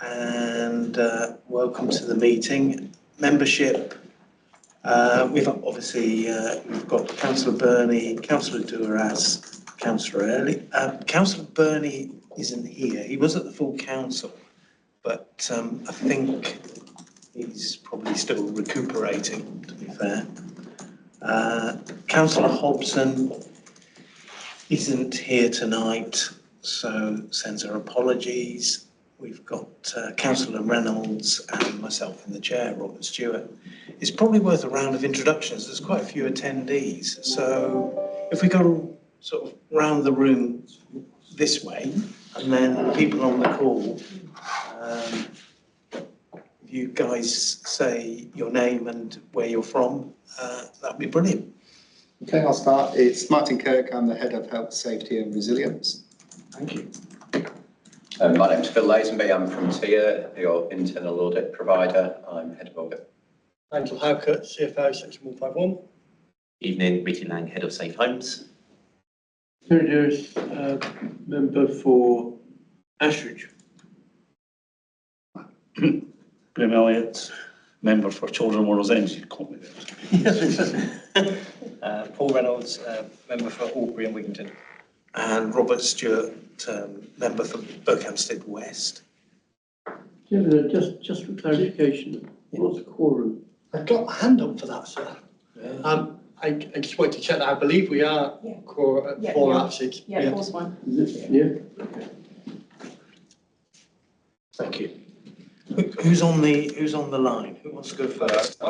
and welcome to the meeting. Membership, we've got Councillor Burney, Councillor Duras, Councillor Early. Councillor Burney isn't here. He was at the full council, but I think he's probably still recuperating, to be fair. Councillor Hobson isn't here tonight, so sends her apologies. We've got Councillor Reynolds and myself in the chair, Robert Stewart. It's probably worth a round of introductions. There's quite a few attendees. So if we go sort of round the room this way, and then people on the call, if you guys say your name and where you're from, that'd be brilliant. Okay, I'll start. It's Martin Kirk. I'm the Head of Health, Safety and Resilience. Thank you. My name's Phil Lazenby. I'm from TIA, your internal audit provider. I'm Head of Audit. Angel Howcutt, CFO, Section 151. Evening, Richard Lang, Head of Safe Homes. Terry Lewis, member for Ashridge. Graham Elliott, member for Children World's End. You caught me there. Paul Reynolds, member for Albury and Wigginton. And Robert Stewart, member for Berkhamsted West. Just for clarification, what's the quorum? I've got a hand up for that, sir. Yeah. I just wanted to check that. I believe we are four out of six. Yeah, four's fine. Is it? Yeah. Okay. Thank you. Who's on the line? Who wants to go first?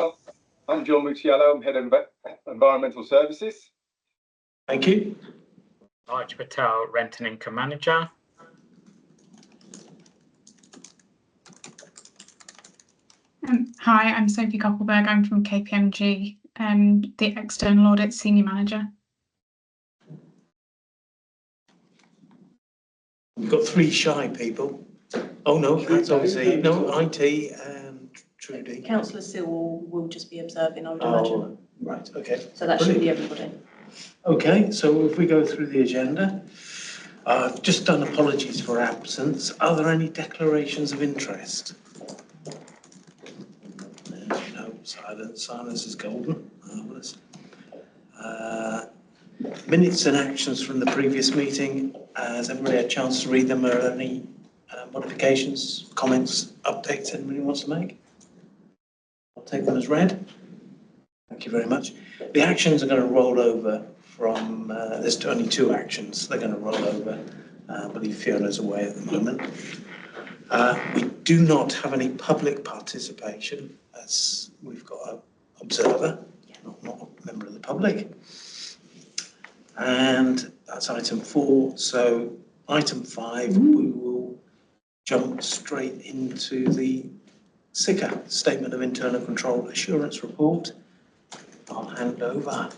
I'm John Mucciello. I'm Head of Environmental Services. Thank you. Raj Patel, Rent and Income Manager. Hi, I'm Sophie Coppelberg. I'm from KPMG, the External Audit Senior Manager. We've got three shy people. Oh no, that's obviously no IT and Trudy. Councillor Sewell will just be observing, I would imagine. Right, okay. So that should be everybody. Okay, so if we go through the agenda, I've just done apologies for absence. Are there any declarations of interest? No, silence. Silence is golden. Marvellous. Minutes and actions from the previous meeting. Has everybody had a chance to read them? Are there any modifications, comments, updates anybody wants to make? I'll take them as read. Thank you very much. The actions are going to roll over from, there's only two actions. They're going to roll over. I believe Fiona's away at the moment. We do not have any public participation, as we've got an observer, not a member of the public. And that's item 4. So item 5, we will jump straight into the SICA, Statement of Internal Control Assurance Report. I'll hand over.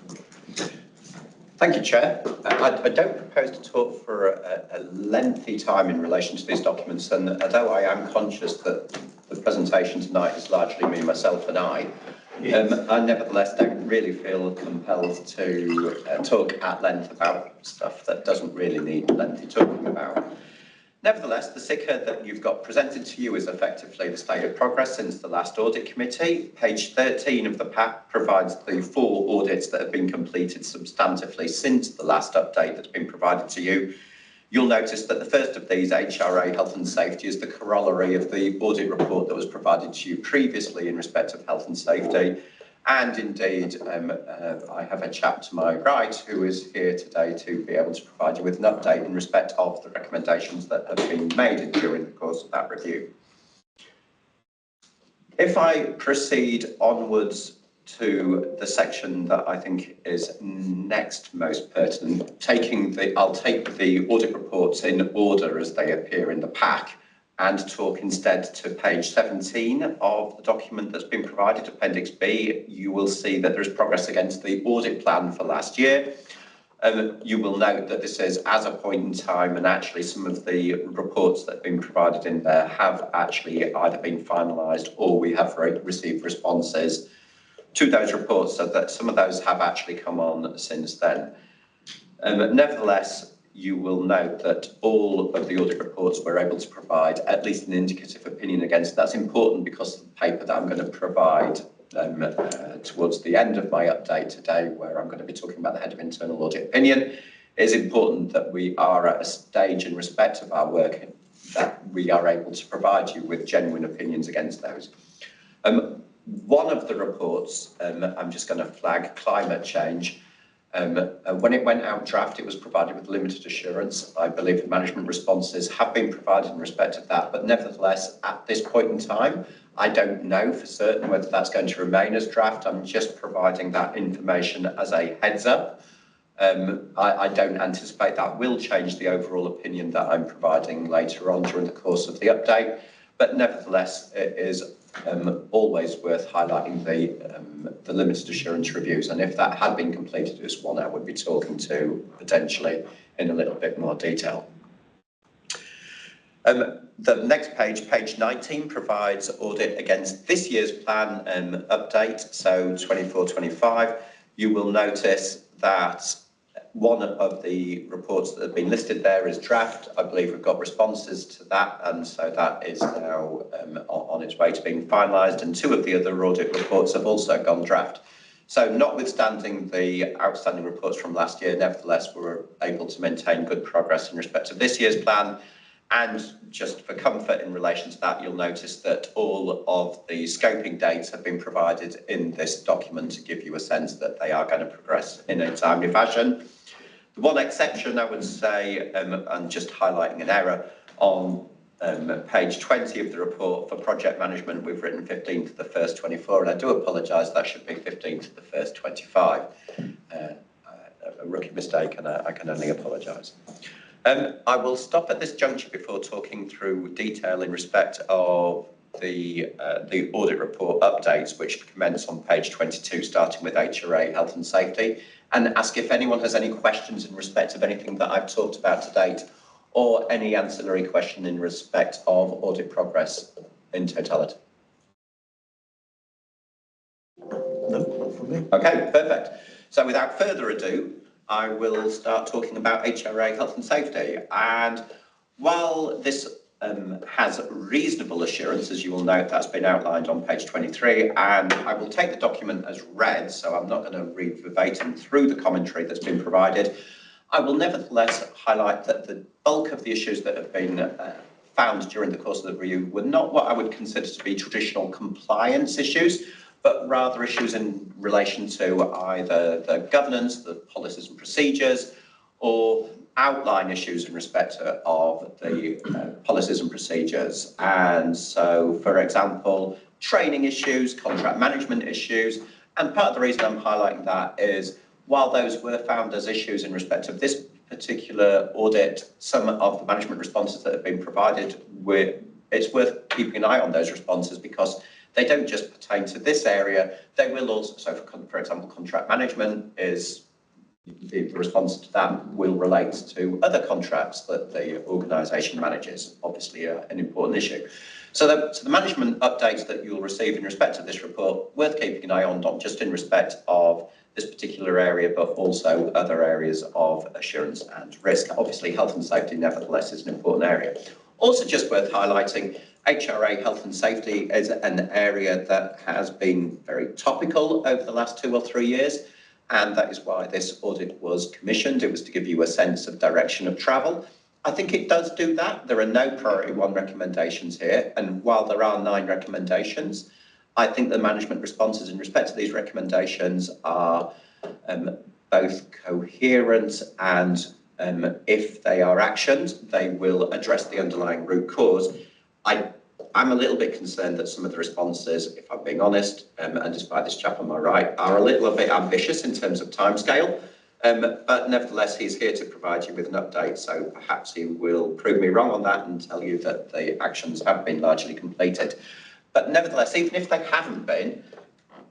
Thank you, Chair. I don't propose to talk for a lengthy time in relation to these documents, and although I am conscious that the presentation tonight is largely me, myself and I nevertheless don't really feel compelled to talk at length about stuff that doesn't really need lengthy talking about. Nevertheless, the SICA that you've got presented to you is effectively the state of progress since the last audit committee. Page 13 of the pack provides the 4 audits that have been completed substantively since the last update that's been provided to you. You'll notice that the first of these, HRA Health and Safety, is the corollary of the audit report that was provided to you previously in respect of health and safety. And indeed, I have a chap to my right who is here today to be able to provide you with an update in respect of the recommendations that have been made during the course of that review. If I proceed onwards to the section that I think is next most pertinent, I'll take the audit reports in order as they appear in the pack, and talk instead to page 17 of the document that's been provided, Appendix B. You will see that there is progress against the audit plan for last year. You will note that this is as a point in time, and actually some of the reports that have been provided in there have actually either been finalised or we have received responses to those reports, so that some of those have actually come on since then. Nevertheless, you will note that all of the audit reports we're able to provide at least an indicative opinion against. That's important because the paper that I'm going to provide towards the end of my update today, where I'm going to be talking about the head of internal audit opinion, is important that we are at a stage in respect of our work that we are able to provide you with genuine opinions against those. One of the reports, I'm just going to flag climate change. When it went out draft, it was provided with limited assurance. I believe the management responses have been provided in respect of that, but nevertheless, at this point in time, I don't know for certain whether that's going to remain as draft. I'm just providing that information as a heads up. I don't anticipate that will change the overall opinion that I'm providing later on during the course of the update, but nevertheless, it is always worth highlighting the limited assurance reviews, and if that had been completed, it's one I would be talking to potentially in a little bit more detail. The next page, page 19, provides audit against this year's plan update, so 24-25. You will notice that one of the reports that have been listed there is draft. I believe we've got responses to that, and so that is now on its way to being finalised, and two of the other audit reports have also gone draft. So notwithstanding the outstanding reports from last year, nevertheless, we were able to maintain good progress in respect of this year's plan. And just for comfort in relation to that, you'll notice that all of the scoping dates have been provided in this document to give you a sense that they are going to progress in a timely fashion. The one exception, I would say, and just highlighting an error, on page 20 of the report for project management, we've written 15th of the 1st 24, and I do apologise, that should be 15th of the 1st 25. A rookie mistake, and I can only apologise. I will stop at this juncture before talking through detail in respect of the audit report updates, which commence on page 22, starting with HRA health and safety, and ask if anyone has any questions in respect of anything that I've talked about to date, or any ancillary question in respect of audit progress in totality. No, not from me. Okay, perfect. So without further ado, I will start talking about HRA health and safety. And while this has reasonable assurance, as you will note, that's been outlined on page 23, and I will take the document as read, so I'm not going to read verbatim through the commentary that's been provided. I will nevertheless highlight that the bulk of the issues that have been found during the course of the review were not what I would consider to be traditional compliance issues, but rather issues in relation to either the governance, the policies and procedures, or outline issues in respect of the policies and procedures. And so, for example, training issues, contract management issues, and part of the reason I'm highlighting that is while those were found as issues in respect of this particular audit, some of the management responses that have been provided, it's worth keeping an eye on those responses because they don't just pertain to this area, they will also, so for example, contract management is, the response to that will relate to other contracts that the organisation manages, obviously an important issue. So the management updates that you'll receive in respect of this report, worth keeping an eye on, not just in respect of this particular area, but also other areas of assurance and risk. Obviously, health and safety, nevertheless, is an important area. Also just worth highlighting, HRA health and safety is an area that has been very topical over the last 2 or 3 years, and that is why this audit was commissioned. It was to give you a sense of direction of travel. I think it does do that. There are no priority 1 recommendations here, and while there are 9 recommendations, I think the management responses in respect to these recommendations are both coherent and if they are actioned, they will address the underlying root cause. I'm a little bit concerned that some of the responses, if I'm being honest, and despite this chap on my right, are a little bit ambitious in terms of timescale. But nevertheless, he's here to provide you with an update, so perhaps he will prove me wrong on that and tell you that the actions have been largely completed. But nevertheless, even if they haven't been,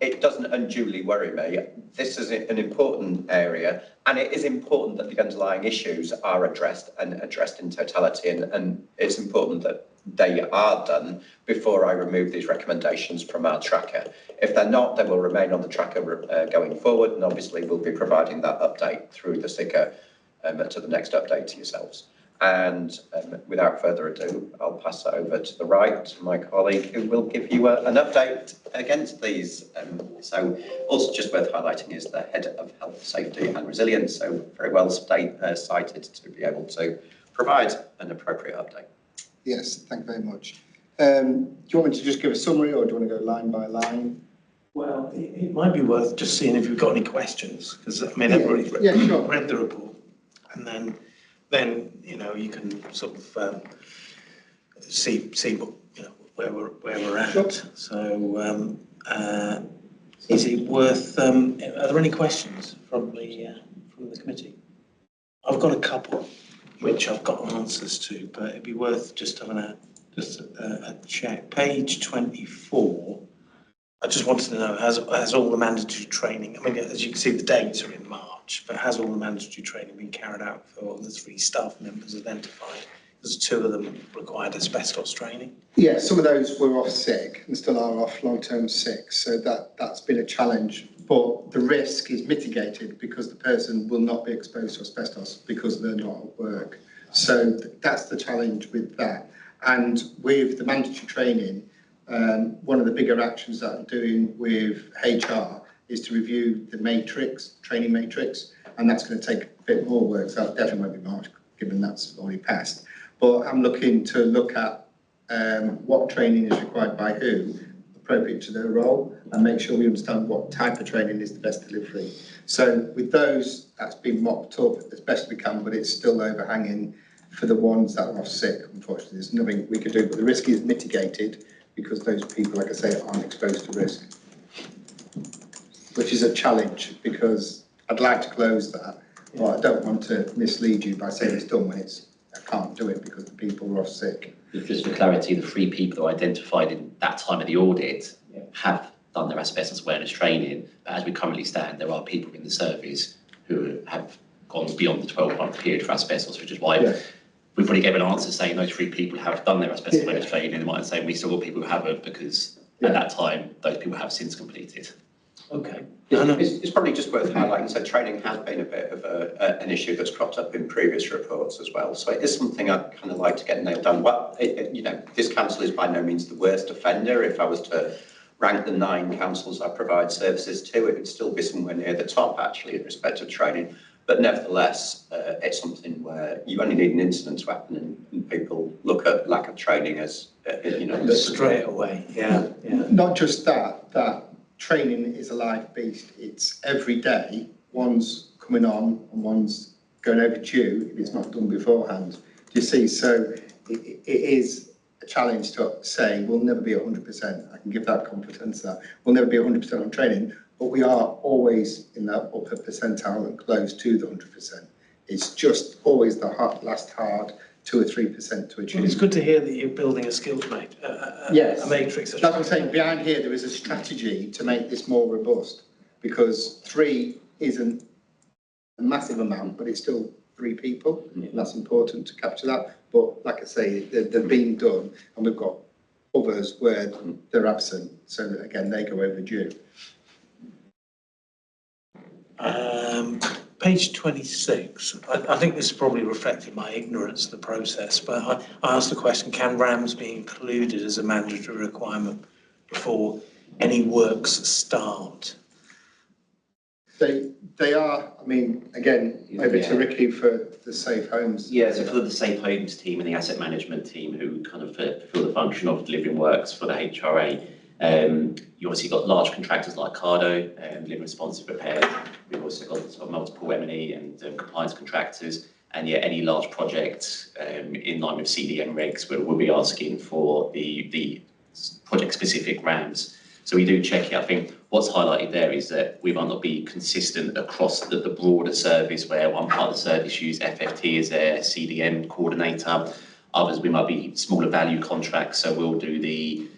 it doesn't unduly worry me. This is an important area, and it is important that the underlying issues are addressed and addressed in totality, and it's important that they are done before I remove these recommendations from our tracker. If they're not, they will remain on the tracker going forward, and obviously we'll be providing that update through the SICA to the next update to yourselves. And without further ado, I'll pass it over to the right to my colleague who will give you an update against these. So also just worth highlighting is the Head of Health, Safety and Resilience, so very well cited to be able to provide an appropriate update. Yes, thank you very much. Do you want me to just give a summary or do you want to go line by line? Well, it might be worth just seeing if you've got any questions, because I mean, everybody's read the report, and then you know you can sort of see what, you know, where we're at. Sure. So is it worth? Are there any questions from the committee? I've got a couple which I've got answers to, but it'd be worth just having a check. Page 24. I just wanted to know, has all the mandatory training, I mean, as you can see, the dates are in March, but has all the mandatory training been carried out for all the 3 staff members identified? Because 2 of them required asbestos training. Yeah, some of those were off sick and still are off long-term sick, so that's been a challenge. But the risk is mitigated because the person will not be exposed to asbestos because they're not at work. So that's the challenge with that. And with the mandatory training, one of the bigger actions that I'm doing with HR is to review the matrix, training matrix, and that's going to take a bit more work. So that definitely won't be March, given that's already passed. But I'm looking to look at what training is required by who, appropriate to their role, and make sure we understand what type of training is the best delivery. So with those, that's been mopped up as best we can, but it's still overhanging for the ones that are off sick. Unfortunately, there's nothing we can do, but the risk is mitigated because those people, like I say, aren't exposed to risk, which is a challenge because I'd like to close that, but I don't want to mislead you by saying it's done when I can't do it because the people are off sick. Just for clarity, the 3 people that were identified in that time of the audit have done their asbestos awareness training, but as we currently stand, there are people in the service who have gone beyond the 12-month period for asbestos, which is why we probably gave an answer saying those 3 people have done their asbestos awareness training, and they might say we still got people who haven't because at that time those people have since completed. Okay. It's probably just worth highlighting, so training has been a bit of an issue that's cropped up in previous reports as well. So it is something I'd kind of like to get nailed down. Well, you know, this council is by no means the worst offender. If I was to rank the 9 councils I provide services to, it would still be somewhere near the top, actually, in respect to training. But nevertheless, it's something where you only need an incident to happen and people look at lack of training as, you know, straight away. Yeah. Not just that training is a live beast. It's every day, one's coming on and one's going overdue if it's not done beforehand. Do you see? So it is a challenge to say we'll never be 100%. I can give that confidence that we'll never be 100% on training, but we are always in that upper percentile and close to the 100%. It's just always the last hard 2 or 3% to achieve. Well, it's good to hear that you're building a skills matrix. Yes. A matrix. That's what I'm saying. Behind here, there is a strategy to make this more robust because 3 isn't a massive amount, but it's still 3 people. And that's important to capture that. But like I say, they're being done, and we've got others where they're absent. So again, they go overdue. Page 26, I think this is probably reflecting my ignorance of the process, but I asked the question, can RAMs be included as a mandatory requirement before any works start? They are, I mean, again, over to Ricky for the safe homes. Yeah, so for the safe homes team and the asset management team who kind of fulfil the function of delivering works for the HRA, you obviously got large contractors like Cardo, delivering responsive repairs. We've also got sort of multiple M&E and compliance contractors, and any large project in line with CDM regs, we'll be asking for the project-specific RAMs. So we do check it. I think what's highlighted there is that we might not be consistent across the broader service, where one part of the service use FFT as their CDM coordinator. Others, we might be smaller value contracts, so we'll do the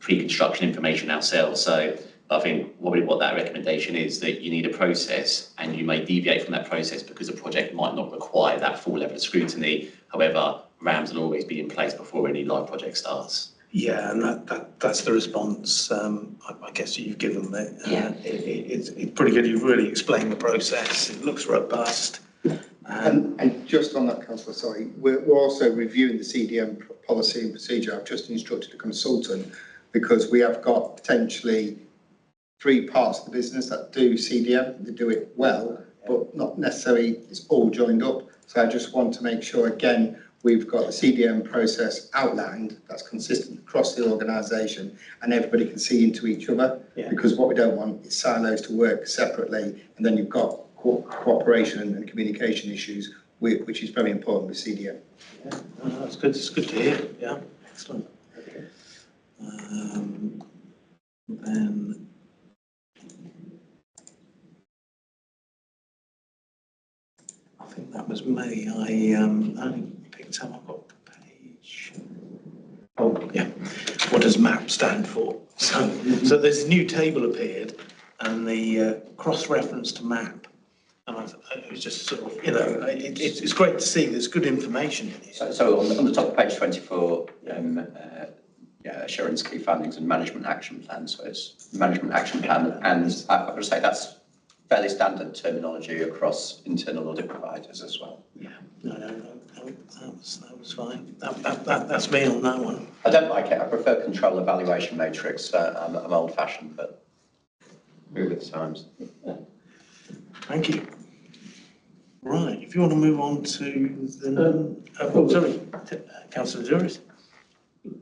pre-construction information ourselves. So I think what that recommendation is, that you need a process and you may deviate from that process because the project might not require that full level of scrutiny. However, RAMs will always be in place before any live project starts. Yeah, and that's the response I guess you've given me. It's pretty good. You've really explained the process. It looks robust. And just on that, Councillor, sorry, we're also reviewing the CDM policy and procedure. I've just instructed a consultant because we have got potentially 3 parts of the business that do CDM, they do it well, but not necessarily it's all joined up. So I just want to make sure, again, we've got the CDM process outlined that's consistent across the organisation and everybody can see into each other. Yeah. Because what we don't want is silos to work separately and then you've got cooperation and communication issues, which is very important with CDM. Yeah, that's good. It's good to hear. Yeah, excellent. Then I think that was me. I only picked up. I've got the page. Oh yeah. What does MAP stand for? So there's a new table appeared, and the cross-reference to MAP. And it was just sort of, you know, it's great to see there's good information in here. So on the top of page 24, assurance key findings and management action plan. So it's management action plan, and I've got to say that's fairly standard terminology across internal audit providers as well. Yeah, no, that was fine. That's me on that one. I don't like it. I prefer control evaluation matrix. I'm old-fashioned, but move with the times. Thank you. Right, if you want to move on to the Councillor Juris.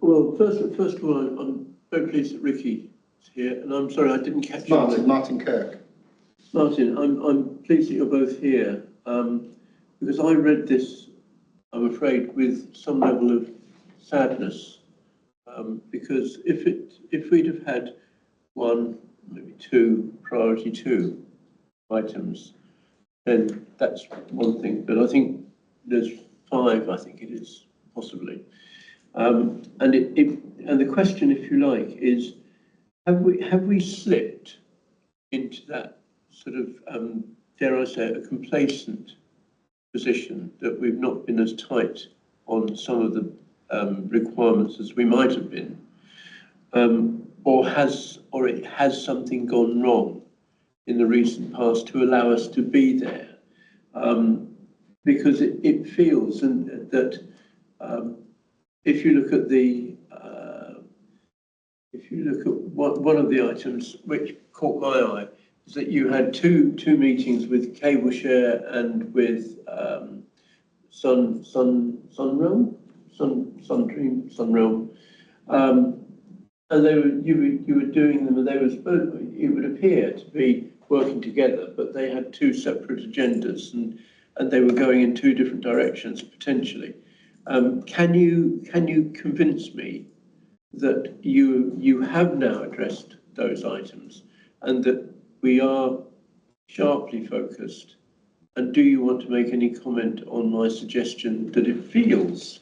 Well, first of all, I'm very pleased that Ricky is here, and I'm sorry I didn't catch Martin Kirk. Martin, I'm pleased that you're both here, because I read this, I'm afraid, with some level of sadness, because if we'd have had 1, maybe 2, priority 2 items, then that's one thing. But I think there's 5. I think it is possibly, and the question, if you like, is have we slipped into that sort of dare I say, a complacent position that we've not been as tight on some of the requirements as we might have been, or has something gone wrong in the recent past to allow us to be there, because it feels that if you look at one of the items which caught my eye is that you had two meetings with Cableshare and with Sunrealm, and you were doing them, and they were supposed, it would appear to be working together, but they had 2 separate agendas, and they were going in 2 different directions potentially. Can you convince me that you have now addressed those items and that we are sharply focused? And do you want to make any comment on my suggestion that it feels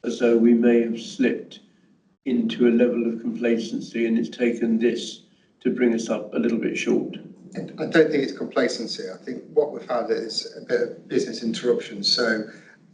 as though we may have slipped into a level of complacency and it's taken this to bring us up a little bit short? I don't think it's complacency. I think what we've had is a bit of business interruption. So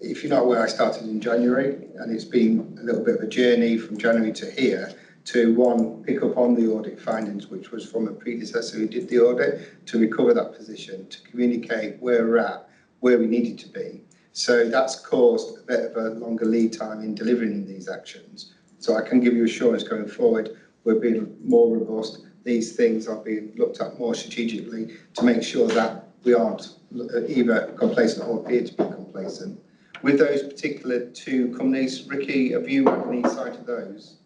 if you're not aware, I started in January, and it's been a little bit of a journey from January to here to, 1, pick up on the audit findings, which was from a predecessor who did the audit, to recover that position, to communicate where we're at, where we needed to be. So that's caused a bit of a longer lead time in delivering these actions. So I can give you assurance going forward, we're being more robust. These things are being looked at more strategically to make sure that we aren't either complacent or appear to be complacent. With those particular 2 companies, Ricky, have you had any sight of those?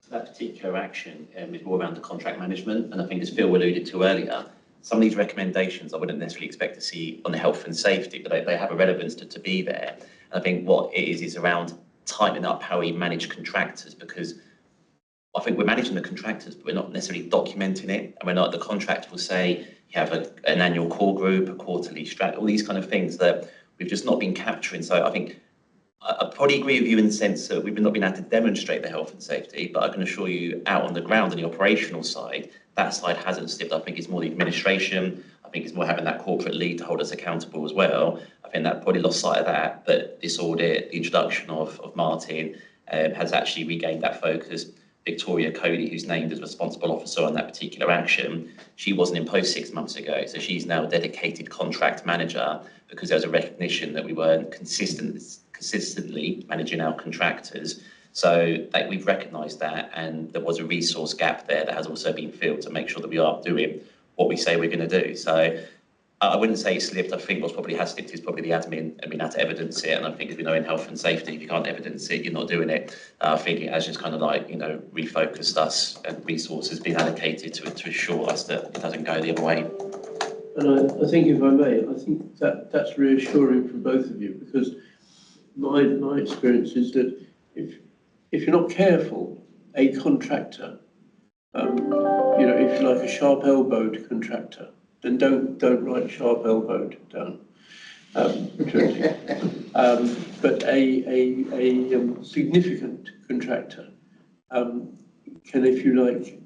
That particular action is more around the contract management, and I think as Phil alluded to earlier, some of these recommendations I wouldn't necessarily expect to see on the health and safety, but they have a relevance to be there. And I think what it is around tightening up how we manage contractors, because I think we're managing the contractors, but we're not necessarily documenting it. And we're not, the contract will say you have an annual core group, a quarterly strat, all these kind of things that we've just not been capturing. So I think I probably agree with you in the sense that we've not been able to demonstrate the health and safety, but I can assure you out on the ground on the operational side, that side hasn't slipped. I think it's more the administration. I think it's more having that corporate lead to hold us accountable as well. I think that probably lost sight of that, but this audit, the introduction of Martin has actually regained that focus. Victoria Cody, who's named as responsible officer on that particular action, she wasn't in post 6 months ago. So she's now a dedicated contract manager because there's a recognition that we weren't consistently managing our contractors. So we've recognised that, and there was a resource gap there that has also been filled to make sure that we are doing what we say we're going to do. So I wouldn't say it slipped. I think what's probably has slipped is probably the admin and being able to evidence it. And I think, as we know in health and safety, if you can't evidence it, you're not doing it. I think it has just kind of like, refocused us, and resources being allocated to ensure us that it doesn't go the other way. And I think, if I may, I think that's reassuring from both of you, because my experience is that if you're not careful, a contractor, if you're like a sharp-elbowed contractor, then don't write sharp-elbowed down. But a significant contractor can, if you like,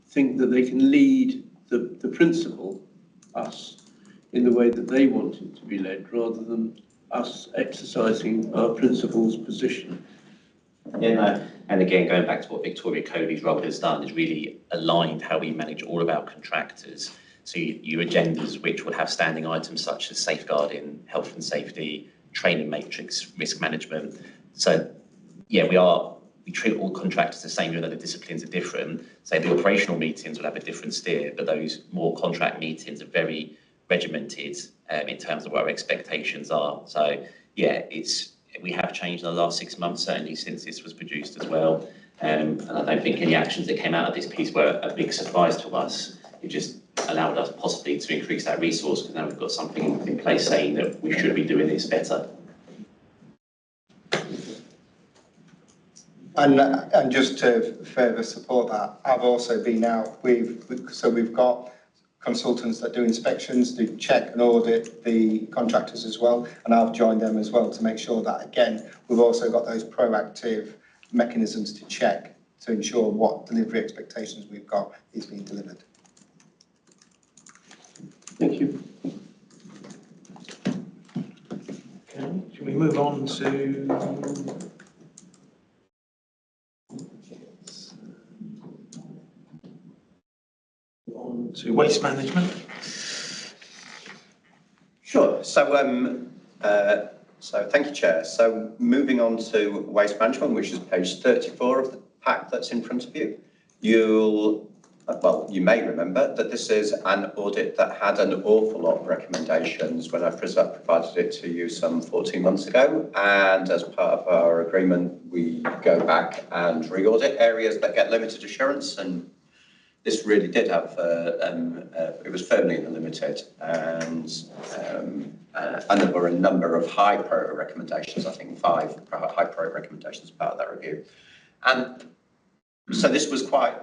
think that they can lead the principal, us, in the way that they want it to be led, rather than us exercising our principal's position. Yeah, no. And again, going back to what Victoria Cody's role has done, is really aligned how we manage all of our contractors. So your agendas, which would have standing items such as safeguarding, health and safety, training matrix, risk management. So yeah, we treat all contractors the same, even though the disciplines are different. So the operational meetings will have a different steer, but those more contract meetings are very regimented in terms of what our expectations are. So yeah, we have changed in the last 6 months, certainly since this was produced as well. And I don't think any actions that came out of this piece were a big surprise to us. It just allowed us possibly to increase that resource, because now we've got something in place saying that we should be doing this better. And just to further support that, I've also been out so we've got consultants that do inspections, do check and audit the contractors as well, and I've joined them as well to make sure that, again, we've also got those proactive mechanisms to check to ensure what delivery expectations we've got is being delivered. Thank you. Okay, should we move on to waste management? Sure. So thank you, Chair. So moving on to waste management, which is page 34 of the pack that's in front of you. You may remember that this is an audit that had an awful lot of recommendations when I provided it to you some 14 months ago. And as part of our agreement, we go back and re-audit areas that get limited assurance. And this really did have, it was firmly in the limited. And there were a number of high priority recommendations, I think 5 high priority recommendations as part of that review. And so this was quite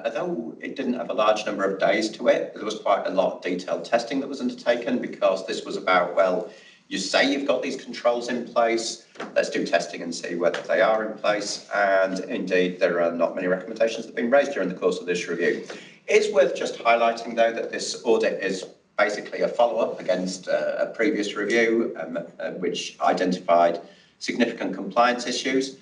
although it didn't have a large number of days to it, there was quite a lot of detailed testing that was undertaken, because this was about, well, you say you've got these controls in place, let's do testing and see whether they are in place. And indeed, there are not many recommendations that have been raised during the course of this review. It's worth just highlighting, though, that this audit is basically a follow-up against a previous review, which identified significant compliance issues.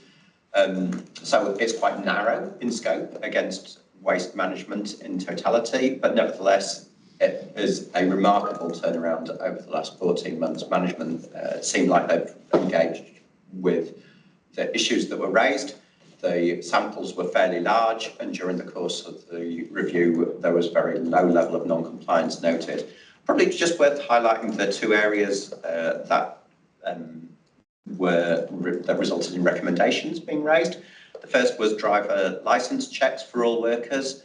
So it's quite narrow in scope against waste management in totality, but nevertheless, it is a remarkable turnaround over the last 14 months. Management seemed like they've engaged with the issues that were raised. The samples were fairly large, and during the course of the review, there was very low level of non-compliance noted. Probably just worth highlighting the 2 areas that resulted in recommendations being raised. The first was driver licence checks for all workers.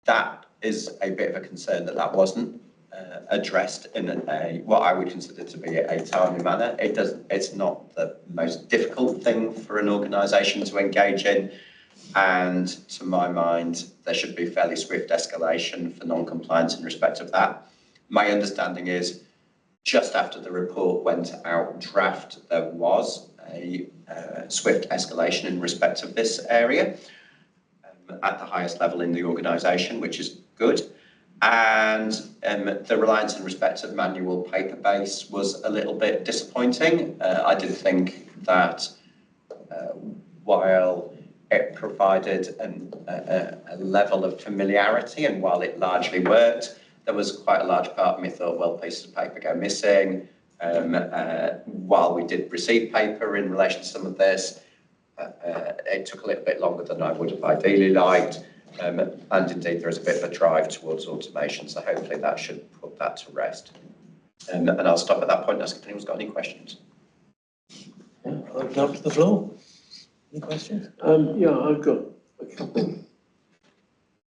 That is a bit of a concern that wasn't addressed in what I would consider to be a timely manner. It's not the most difficult thing for an organisation to engage in, and to my mind, there should be fairly swift escalation for non-compliance in respect of that. My understanding is, just after the report went out draft, there was a swift escalation in respect of this area at the highest level in the organisation, which is good. And the reliance in respect of manual paper base was a little bit disappointing. I did think that while it provided a level of familiarity, and while it largely worked, there was quite a large part of me thought, well, pieces of paper go missing. While we did receive paper in relation to some of this, it took a little bit longer than I would have ideally liked. And indeed, there is a bit of a drive towards automation, so hopefully that should put that to rest. And I'll stop at that point and ask if anyone's got any questions. Yeah, open up to the floor. Any questions? Yeah, I've got a couple.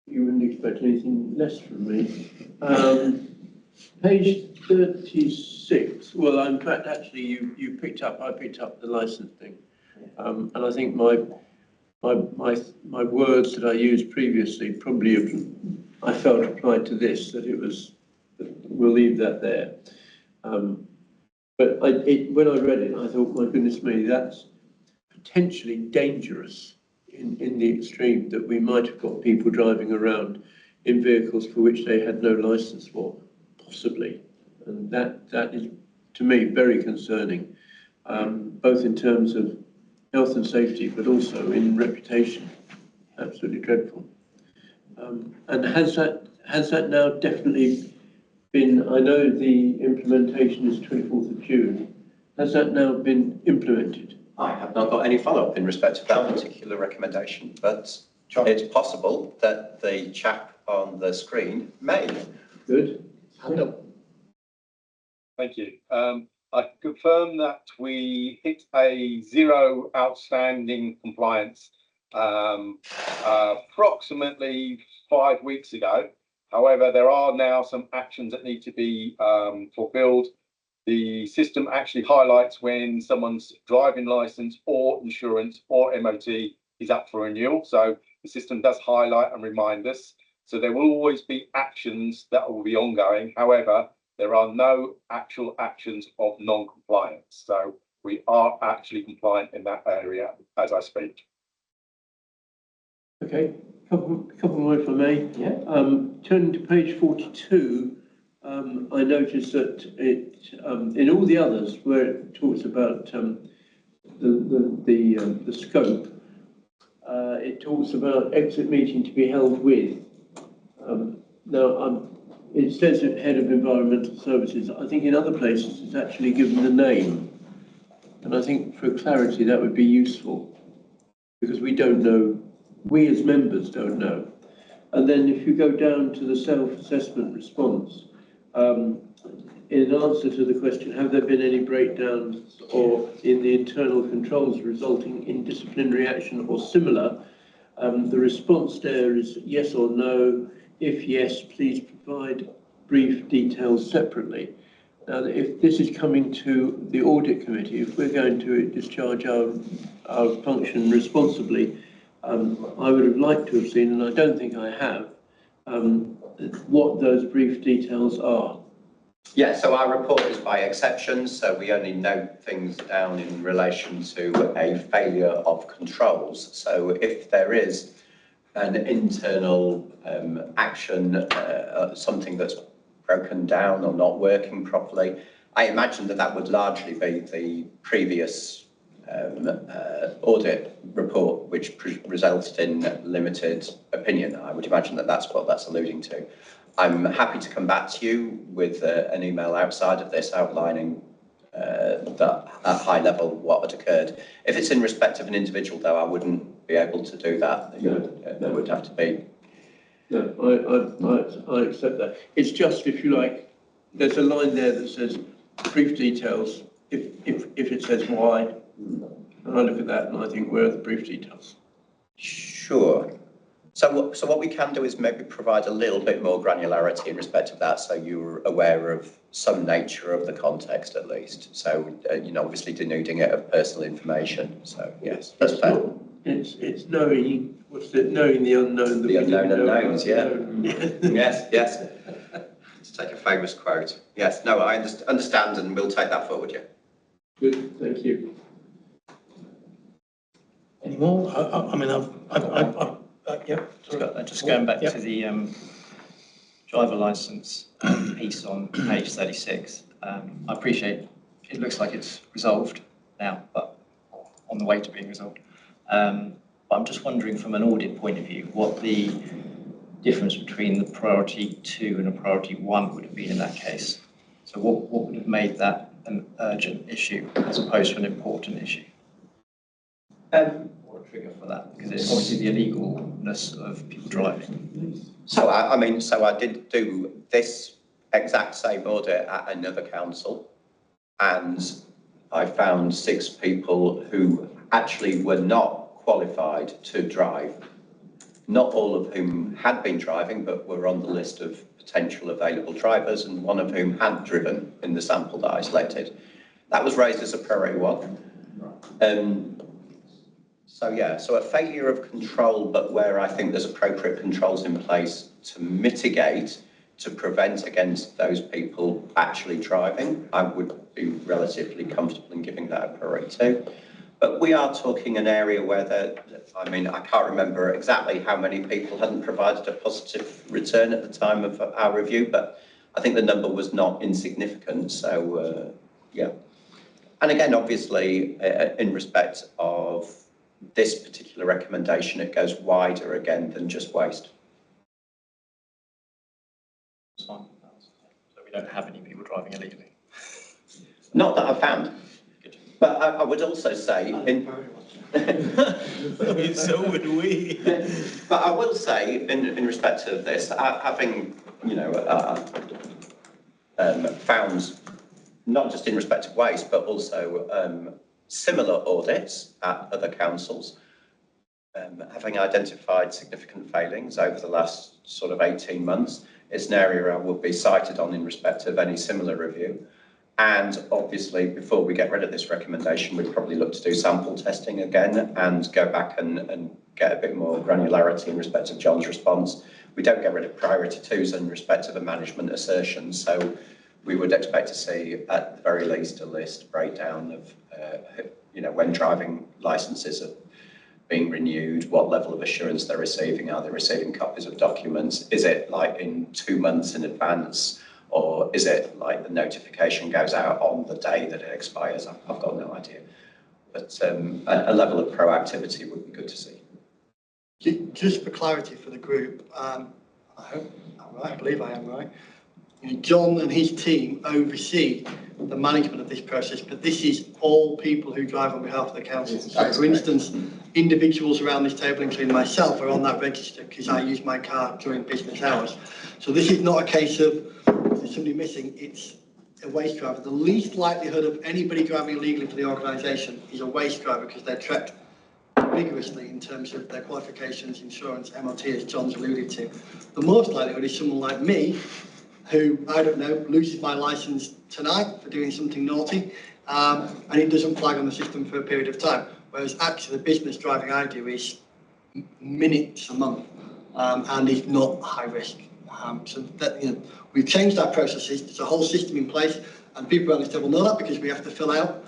You wouldn't expect anything less from me. Page 36. Well, in fact, actually, I picked up the license thing, and I think my words that I used previously probably I felt applied to this, that it was. We'll leave that there. But when I read it, I thought, my goodness me, that's potentially dangerous in the extreme, that we might have got people driving around in vehicles for which they had no license for, possibly. And that is, to me, very concerning, both in terms of health and safety, but also in reputation. Absolutely dreadful. And has that now definitely been, I know the implementation is 24th of June, has that now been implemented? I have not got any follow-up in respect of that particular recommendation, but it's possible that the chap on the screen may. Good. Thank you. I confirm that we hit a 0 outstanding compliance approximately 5 weeks ago. However, there are now some actions that need to be fulfilled. The system actually highlights when someone's driving license or insurance or MOT is up for renewal. So the system does highlight and remind us. So there will always be actions that will be ongoing. However, there are no actual actions of non-compliance. So we are actually compliant in that area as I speak. Okay, couple more if I may. Yeah. Turning to page 42, I noticed that it in all the others where it talks about the scope, it talks about exit meeting to be held with. Now, it says head of environmental services. I think in other places it's actually given the name, and I think for clarity that would be useful, because we don't know, we as members don't know. And then if you go down to the self-assessment response, in answer to the question, have there been any breakdowns or in the internal controls resulting in disciplinary action or similar, the response there is yes or no. If yes, please provide brief details separately. Now, if this is coming to the audit committee, if we're going to discharge our function responsibly, I would have liked to have seen, and I don't think I have, what those brief details are. Yeah, so our report is by exception, so we only note things down in relation to a failure of controls. So if there is an internal action, something that's broken down or not working properly, I imagine that would largely be the previous audit report, which resulted in limited opinion. I would imagine that's what that's alluding to. I'm happy to come back to you with an email outside of this outlining that at high level what had occurred. If it's in respect of an individual, though, I wouldn't be able to do that. There would have to be. No, I accept that. It's just, if you like, there's a line there that says brief details. If it says why, and I look at that and I think, where are the brief details? Sure. So what we can do is maybe provide a little bit more granularity in respect of that, so you're aware of some nature of the context at least. So obviously denuding it of personal information. So yes, that's fair. It's knowing knowing the unknown. The unknown unknowns, yeah. Yes. To take a famous quote. Yes. No, I understand, and we'll take that forward. Yeah. Good. Thank you. Any more? I mean, yeah. Just going back to the driver licence piece on page 36. I appreciate it looks like it's resolved now, but on the way to being resolved. I'm just wondering from an audit point of view, what the difference between the priority 2 and a priority 1 would have been in that case. So what would have made that an urgent issue as opposed to an important issue? Or a trigger for that? Because it's obviously the illegalness of people driving. So I did do this exact same audit at another council, and I found 6 people who actually were not qualified to drive. Not all of whom had been driving, but were on the list of potential available drivers, and one of whom had driven in the sample that I selected. That was raised as a priority 1. So a failure of control, but where I think there's appropriate controls in place to mitigate, to prevent against those people actually driving, I would be relatively comfortable in giving that a priority 2. But we are talking an area where I can't remember exactly how many people hadn't provided a positive return at the time of our review, but I think the number was not insignificant. So, yeah. And again, obviously, in respect of this particular recommendation, it goes wider again than just waste. So we don't have any people driving illegally? Not that I've found. But I would also say, so would we. But I will say, in respect of this, having found not just in respect of waste, but also similar audits at other councils, having identified significant failings over the last sort of 18 months, it's an area I would be cited on in respect of any similar review. And obviously, before we get rid of this recommendation, we'd probably look to do sample testing again and go back and get a bit more granularity in respect of John's response. We don't get rid of priority 2s in respect of a management assertion, so we would expect to see, at the very least, a list breakdown of, when driving licences are being renewed, what level of assurance they're receiving, are they receiving copies of documents, is it like in 2 months in advance, or is it like the notification goes out on the day that it expires? I've got no idea. But a level of proactivity would be good to see. Just for clarity for the group, I hope I'm right, I believe I am right. John and his team oversee the management of this process, but this is all people who drive on behalf of the council. So for instance, individuals around this table, including myself, are on that register because I use my car during business hours. So this is not a case of there's somebody missing, it's a waste driver. The least likelihood of anybody driving illegally for the organisation is a waste driver because they're tracked vigorously in terms of their qualifications, insurance, MOT, as John's alluded to. The most likelihood is someone like me, who, I don't know, loses my licence tonight for doing something naughty, and it doesn't flag on the system for a period of time. Whereas actually the business driving I do is minutes a month, and is not high risk. So that, we've changed our processes. There's a whole system in place, and people around this table know that because we have to fill out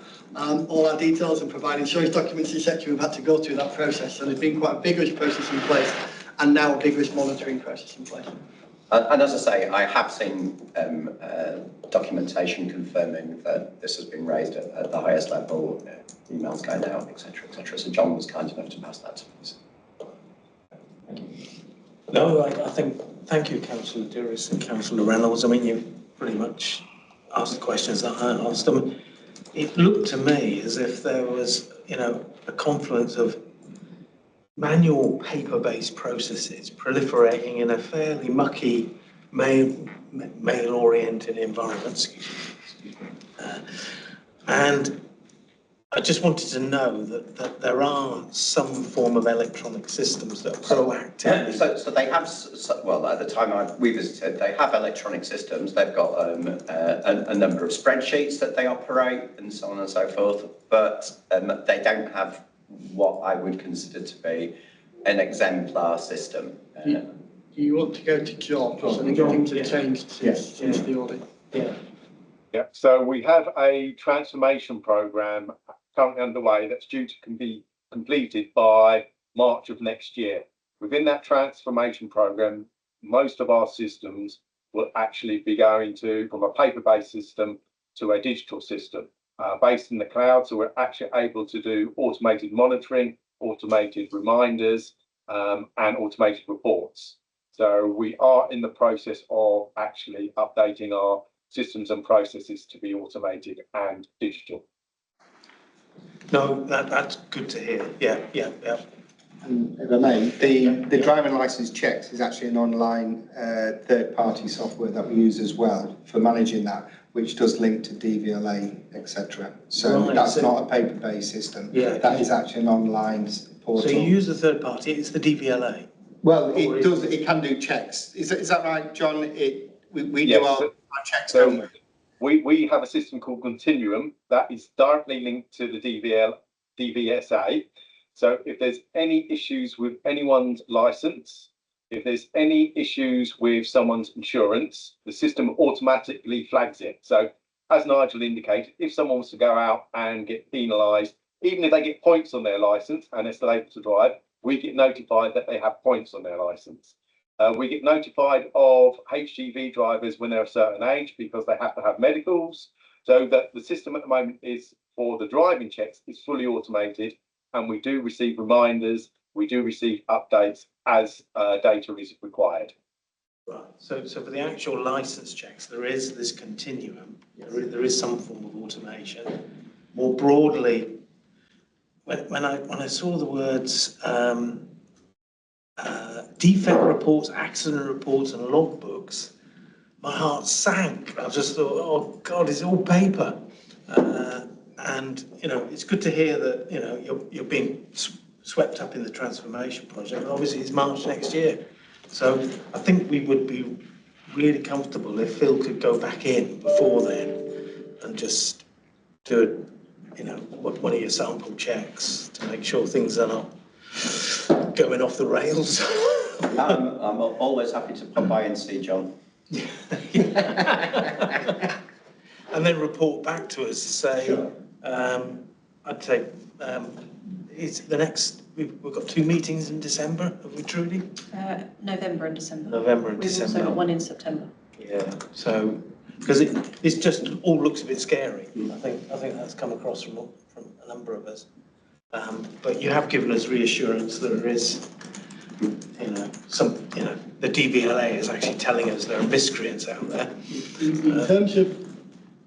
all our details and provide insurance documents, etc. We've had to go through that process. So there's been quite a vigorous process in place, and now a vigorous monitoring process in place. And as I say, I have seen documentation confirming that this has been raised at the highest level, emails going out, etc., etc. So John was kind enough to pass that to me. No, I think, thank you, Councillor Duris and Councillor Reynolds. I mean, you pretty much asked the questions that I asked them. It looked to me as if there was, a confluence of manual paper-based processes proliferating in a fairly mucky, male-oriented environment. And I just wanted to know that there are some form of electronic systems that are proactive. So they have, well, at the time we visited, they have electronic systems. They've got a number of spreadsheets that they operate and so on and so forth, but they don't have what I would consider to be an exemplar system. You want to go to John, because I think things have changed since the audit. Yeah, so we have a transformation programme currently underway that's due to be completed by March of next year. Within that transformation programme, most of our systems will actually be going from a paper-based system to a digital system based in the cloud. So we're actually able to do automated monitoring automated reminders, and automated reports. So we are in the process of actually updating our systems and processes to be automated and digital. No, that's good to hear. Yeah. And if I may, the driving licence checks is actually an online third-party software that we use as well for managing that, which does link to DVLA, etc. So Right, that's so- not a paper-based system. Yeah. That is actually an online portal. So you use the third party, it's the DVLA? Well, Or it is- does. It can do checks. Is that right, John? We Yes, do our so- checks, so don't we? We have a system called Continuum that is directly linked to the DVSA. So if there's any issues with anyone's licence, if there's any issues with someone's insurance, the system automatically flags it. So as Nigel indicated, if someone was to go out and get penalised, even if they get points on their licence and they're still able to drive, we get notified that they have points on their licence. We get notified of HGV drivers when they're a certain age because they have to have medicals. So that the system at the moment is for the driving checks is fully automated, and we do receive reminders, we do receive updates as data is required. Right, so for the actual licence checks, there is this continuum, there is some form of automation. More broadly, when I saw the words defect reports, accident reports and logbooks, my heart sank. I just thought, oh God, it's all paper. And, you know, it's good to hear that, you know, you're being swept up in the transformation project. Obviously, it's March next year. So I think we would be really comfortable if Phil could go back in before then and just do, you know, one of your sample checks to make sure things are not going off the rails. I'm always happy to pop by and see John. And then report back to us to say, Sure. I'd say, it's the next, we've got 2 meetings in December, have we truly? November and December. November and We've December. also got one in September. Yeah, so, because it's just all looks a bit scary. I think that's come across from a number of us. But you have given us reassurance that there is, you know, the DVLA is actually telling us there are miscreants out there. In terms of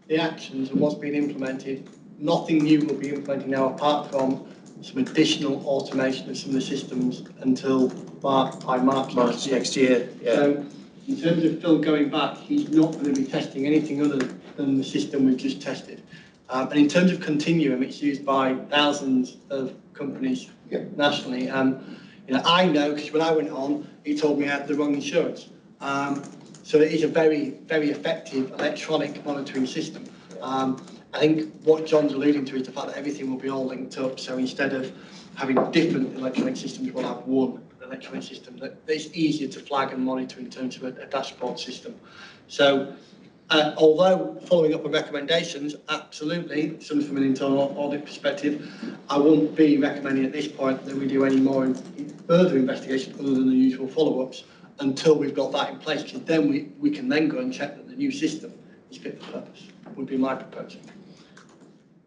the actions and what's been implemented, nothing new will be implemented now apart from some additional automation of some of the systems until March next year. Yeah. So in terms of Phil going back, he's not going to be testing anything other than the system we've just tested. And in terms of Continuum, it's used by thousands of companies nationally. You know, I know because when I went on, he told me I had the wrong insurance. So it is a very, very effective electronic monitoring system. I think what John's alluding to is the fact that everything will be all linked up. So instead of having different electronic systems, we'll have one electronic system that is easier to flag and monitor in terms of a dashboard system. So although following up on recommendations, absolutely, some from an internal audit perspective, I wouldn't be recommending at this point that we do any more further investigation other than the usual follow-ups until we've got that in place, because then we can then go and check that the new system is fit for purpose, would be my proposal.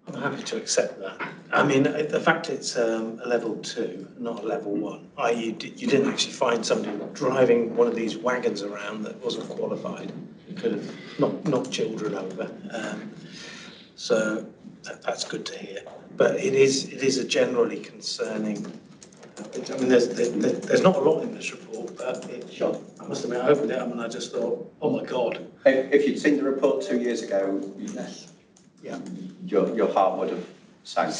I'm happy to accept that. I mean, the fact it's a level 2, not a level 1, i.e. you didn't actually find somebody driving one of these wagons around that wasn't qualified. You could have knocked children over. So that's good to hear. But it is a generally concerning. I mean, there's not a lot in this report, but I must admit, I opened it up and I just thought, oh my God. If you'd seen the report 2 years ago, Yeah. your heart would have sank.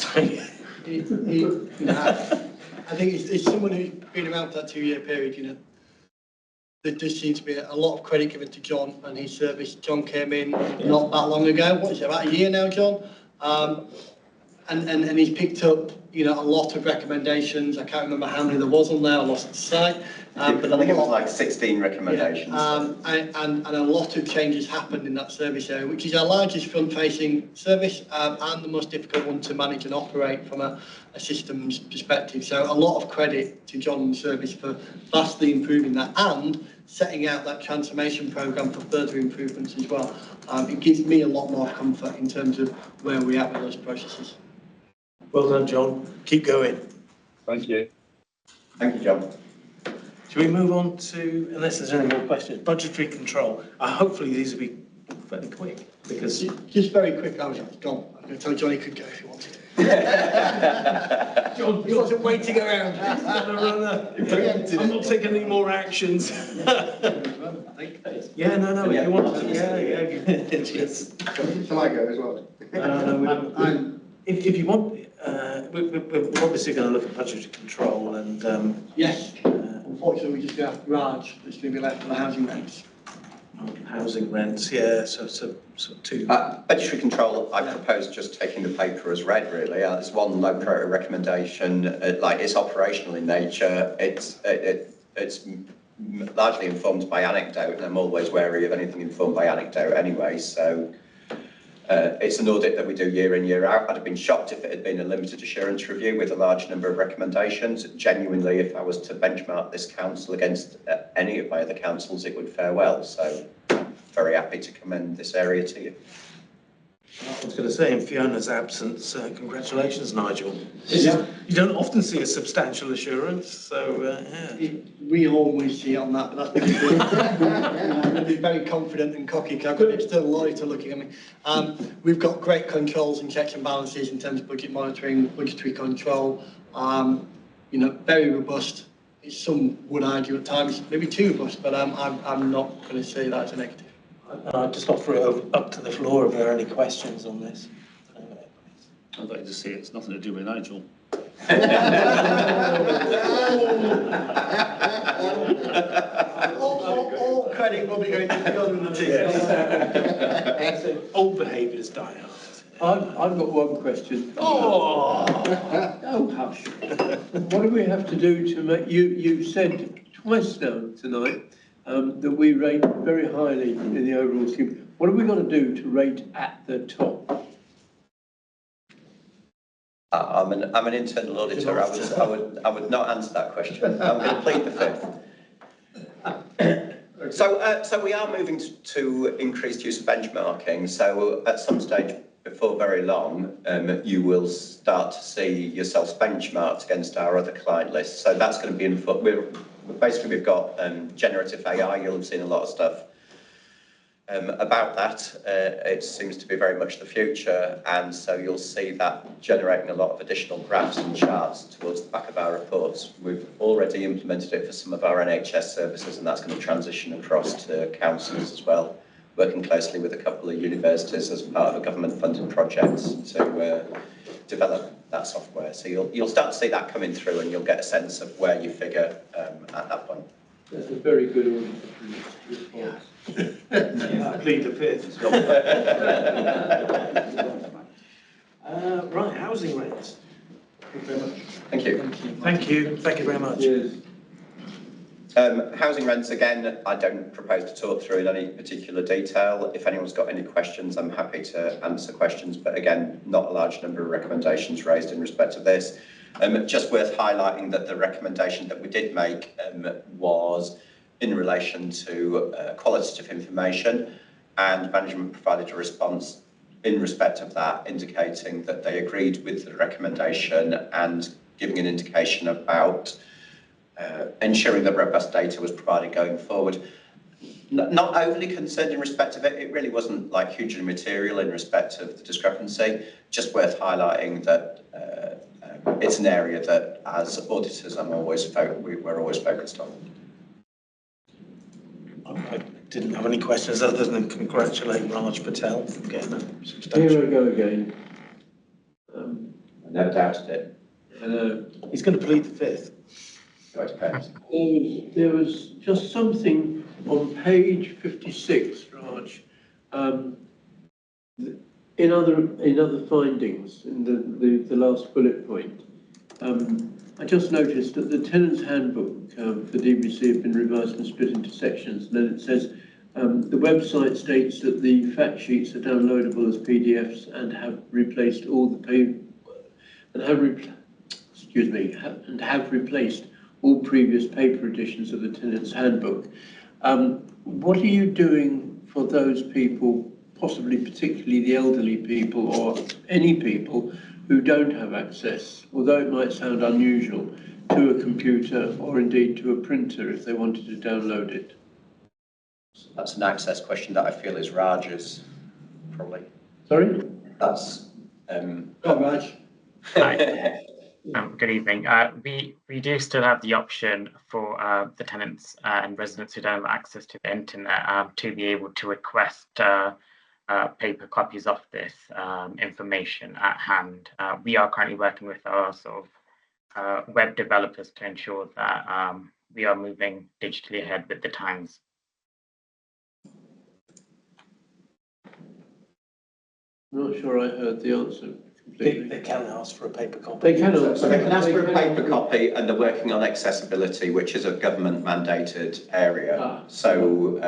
You know, I think it's someone who's been around for that 2-year period, you know, there does seem to be a lot of credit given to John and his service. John came in not that long ago, what is it, about a year now, John? And he's picked up, you know, a lot of recommendations. I can't remember how many there was on there, I lost sight. But I think it was like 16 recommendations. Yeah, and a lot of changes happened in that service area, which is our largest front-facing service and the most difficult one to manage and operate from a systems perspective. So a lot of credit to John and the service for vastly improving that and setting out that transformation programme for further improvements as well. It gives me a lot more comfort in terms of where we're at with those processes. Well done, John. Keep going. Thank you. Thank you, John. Shall we move on to, unless there's any more questions, budgetary control? Hopefully these will be fairly quick because... Just very quick, I was gone. I'm going to tell Johnny could go if he wanted. John, He wasn't waiting around. I'm not taking any more actions. Yeah, no, if you want to, yeah. Shall I go as well? No, if you want, we're obviously going to look at budgetary control and... Yes, unfortunately, we just have Raj that's going to be left for the housing rents. Housing rents, yeah, so two. Budgetary control, I propose just taking the paper as read, really. There's one low priority recommendation, like it's operational in nature. It's largely informed by anecdote, and I'm always wary of anything informed by anecdote anyway, so it's an audit that we do year in, year out. I'd have been shocked if it had been a limited assurance review with a large number of recommendations. Genuinely, if I was to benchmark this council against any of my other councils, it would fare well. So very happy to commend this area to you. I was going to say, in Fiona's absence, congratulations, Nigel. You don't often see a substantial assurance, so yeah. We always see on that, but that's because we've been very confident and cocky. I've got an external auditor looking at me. We've got great controls and checks and balances in terms of budget monitoring, budgetary control. Very robust. Some would argue at times maybe too robust, but I'm not going to say that's a negative. I'll just offer it up to the floor if there are any questions on this. I'd like to say it's nothing to do with Nigel. All credit will be going to the other team. Old behaviours die hard. I've got one question. Oh, hush. What do we have to do to make, you said twice now tonight that we rate very highly in the overall scheme. What have we got to do to rate at the top? I'm an internal auditor. I would not answer that question. I'm going to plead the fifth. So we are moving to increased use of benchmarking. So at some stage before very long, you will start to see yourselves benchmarked against our other client lists. So that's going to be we've got generative AI. You'll have seen a lot of stuff about that. It seems to be very much the future, and so you'll see that generating a lot of additional graphs and charts towards the back of our reports. We've already implemented it for some of our NHS services, and that's going to transition across to councils as well, working closely with a couple of universities as part of a government-funded project to develop that software. So you'll start to see that coming through, and you'll get a sense of where you figure at that point. That's a very good response. I plead the fifth. Right, housing rents. Thank you. Thank you very much. Yes. Housing rents, again, I don't propose to talk through in any particular detail. If anyone's got any questions, I'm happy to answer questions, but again, not a large number of recommendations raised in respect of this. Just worth highlighting that the recommendation that we did make was in relation to qualitative information, and management provided a response in respect of that, indicating that they agreed with the recommendation and giving an indication about ensuring that robust data was provided going forward. Not overly concerned in respect of it. It really wasn't like hugely material in respect of the discrepancy. Just worth highlighting that it's an area that, as auditors, we're always focused on. I didn't have any questions other than congratulate Raj Patel for getting a substantial... Here I go again. I never doubted it. I know. He's going to plead the fifth. There was just something on page 56, Raj. In other findings, in the last bullet point, I just noticed that the tenant's handbook for DBC have been revised and split into sections. And then it says the website states that the fact sheets are downloadable as PDFs and have replaced all the have replaced all previous paper editions of the tenant's handbook. What are you doing for those people, possibly particularly the elderly people or any people who don't have access, although it might sound unusual, to a computer or indeed to a printer if they wanted to download it? That's an access question that I feel is Raj's, probably. Sorry? That's, Raj. Hi. Good evening. We do still have the option for the tenants and residents who don't have access to the internet to be able to request paper copies of this information at hand. We are currently working with our sort of web developers to ensure that we are moving digitally ahead with the times. I'm not sure I heard the answer completely. They can ask for a paper copy. They can also. So they can ask for a paper copy, and they're working on accessibility, which is a government mandated area. So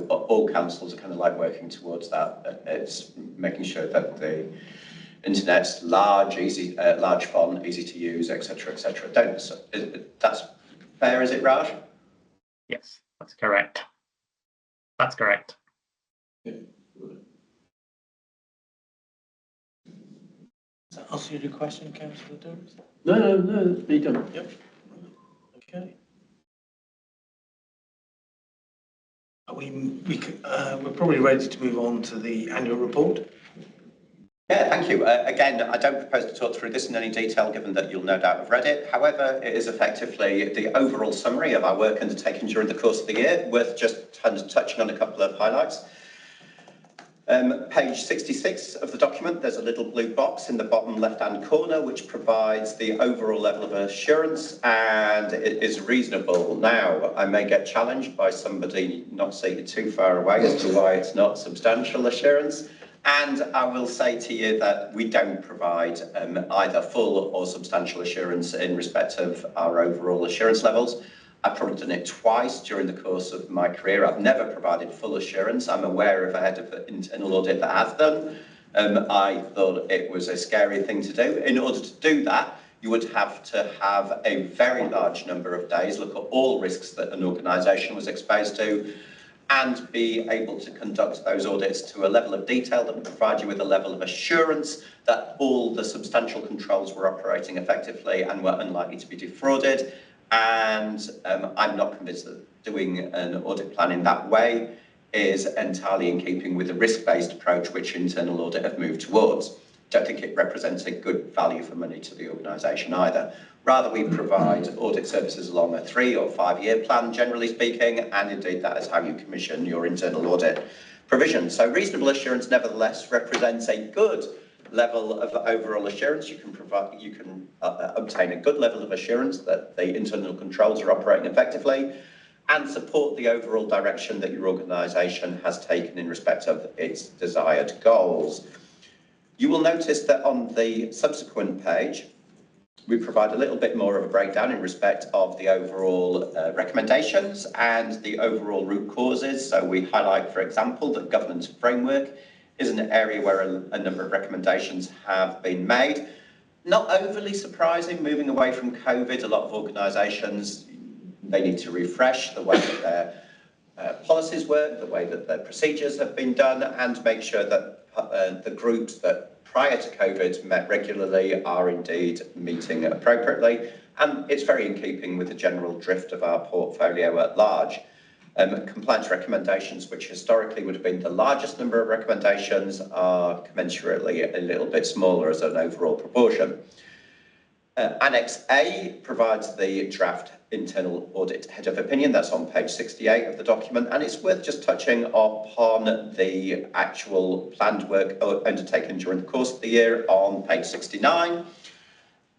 all councils are kind of like working towards that. It's making sure that the internet's large, easy, large font, easy to use, etc., etc. That's fair, is it, Raj? Yes, that's correct. That's correct. Yeah. Does that answer your question, Councillor Durham? No, that's me done. Yep. Okay. We're probably ready to move on to the annual report. Yeah, thank you. Again, I don't propose to talk through this in any detail, given that you'll no doubt have read it. However, it is effectively the overall summary of our work undertaken during the course of the year, worth just touching on a couple of highlights. Page 66 of the document, there's a little blue box in the bottom left-hand corner which provides the overall level of assurance, and it is reasonable. Now, I may get challenged by somebody not seated too far away as to why it's not substantial assurance, and I will say to you that we don't provide either full or substantial assurance in respect of our overall assurance levels. I've probably done it twice during the course of my career. I've never provided full assurance. I'm aware of a head of internal audit that has done. I thought it was a scary thing to do. In order to do that, you would have to have a very large number of days, look at all risks that an organisation was exposed to, and be able to conduct those audits to a level of detail that would provide you with a level of assurance that all the substantial controls were operating effectively and were unlikely to be defrauded. And I'm not convinced that doing an audit plan in that way is entirely in keeping with the risk-based approach which internal audit have moved towards. Don't think it represents a good value for money to the organisation either. Rather, we provide audit services along a 3 or 5 year plan, generally speaking, and indeed that is how you commission your internal audit provision. So reasonable assurance nevertheless represents a good level of overall assurance. You can obtain a good level of assurance that the internal controls are operating effectively and support the overall direction that your organisation has taken in respect of its desired goals. You will notice that on the subsequent page, we provide a little bit more of a breakdown in respect of the overall recommendations and the overall root causes. So we highlight, for example, that governance framework is an area where a number of recommendations have been made. Not overly surprising, moving away from COVID, a lot of organisations, they need to refresh the way that their policies work, the way that their procedures have been done, and make sure that the groups that prior to COVID met regularly are indeed meeting appropriately. And it's very in keeping with the general drift of our portfolio at large. Compliance recommendations, which historically would have been the largest number of recommendations, are commensurately a little bit smaller as an overall proportion. Annex A provides the draft internal audit head of opinion. That's on page 68 of the document, and it's worth just touching upon the actual planned work undertaken during the course of the year on page 69.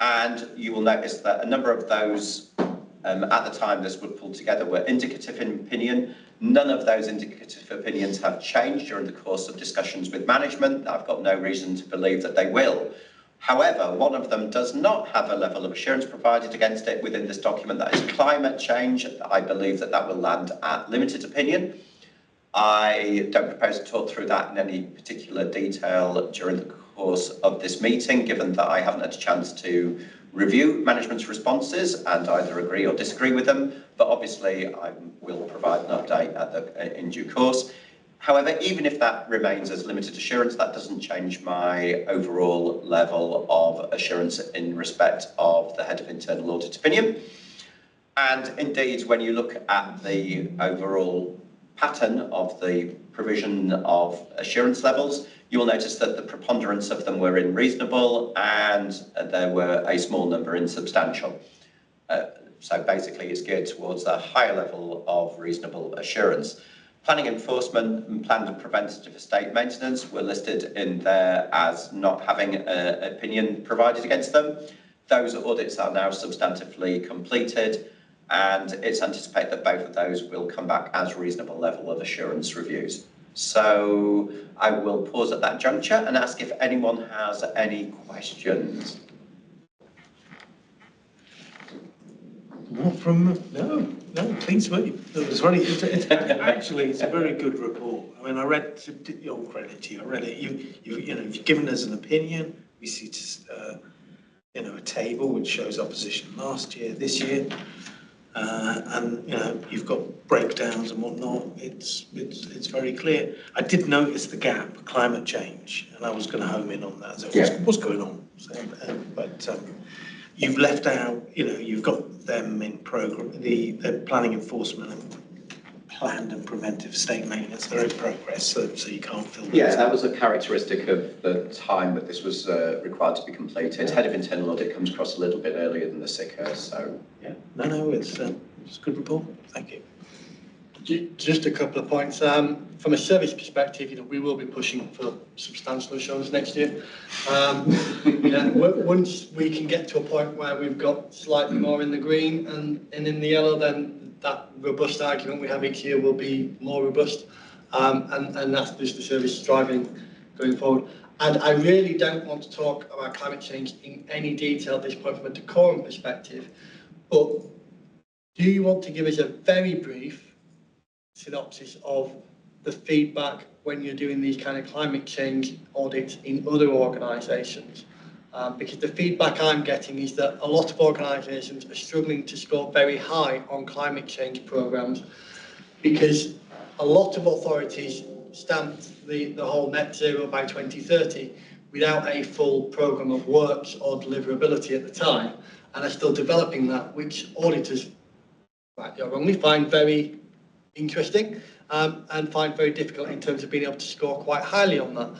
And you will notice that a number of those at the time this was pulled together were indicative in opinion. None of those indicative opinions have changed during the course of discussions with management. I've got no reason to believe that they will. However, one of them does not have a level of assurance provided against it within this document, that is climate change. I believe that that will land at limited opinion. I don't propose to talk through that in any particular detail during the course of this meeting, given that I haven't had a chance to review management's responses and either agree or disagree with them, but obviously I will provide an update in due course. However, even if that remains as limited assurance, that doesn't change my overall level of assurance in respect of the head of internal audit opinion. And indeed, when you look at the overall pattern of the provision of assurance levels, you will notice that the preponderance of them were in reasonable and there were a small number in substantial. So basically it's geared towards a higher level of reasonable assurance. Planning enforcement and planned and preventative estate maintenance were listed in there as not having an opinion provided against them. Those audits are now substantively completed, and it's anticipated that both of those will come back as reasonable level of assurance reviews. So I will pause at that juncture and ask if anyone has any questions. Not from, no, please wait. It was very, actually, it's a very good report. I mean, I read, all credit to you, I read it. You've given us an opinion. We see, a table which shows opposition last year, this year. And you've got breakdowns and whatnot. It's very clear. I did notice the gap, climate change, and I was going to home in on that. So what's going on? So, but you've left out, you've got them in program, the planning enforcement and planned and preventive estate maintenance. They're in progress, so you can't fill them. Yeah, that was a characteristic of the time that this was required to be completed. Head of internal audit comes across a little bit earlier than the SICA, so yeah. No, it's a good report. Thank you. Just a couple of points. From a service perspective, we will be pushing for substantial assurance next year. Once we can get to a point where we've got slightly more in the green and in the yellow, then that robust argument we have each year will be more robust. And that's just the service striving going forward. And I really don't want to talk about climate change in any detail at this point from a decorum perspective, but do you want to give us a very brief synopsis of the feedback when you're doing these kind of climate change audits in other organisations? Because the feedback I'm getting is that a lot of organisations are struggling to score very high on climate change programmes because a lot of authorities stamped the whole net zero by 2030 without a full programme of works or deliverability at the time, and are still developing that, which auditors, rightly or wrongly, find very interesting and find very difficult in terms of being able to score quite highly on that.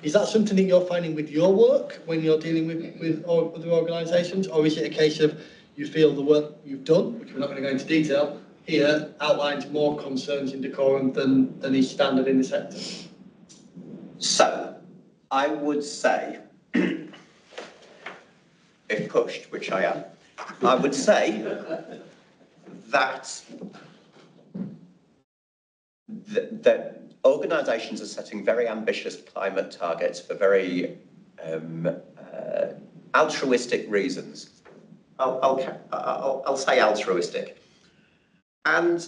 Is that something that you're finding with your work when you're dealing with other organisations, or is it a case of you feel the work you've done, which we're not going to go into detail here, outlines more concerns in decorum than is standard in the sector? So, I would say, if pushed, which I am, I would say that organisations are setting very ambitious climate targets for very altruistic reasons. I'll say altruistic. And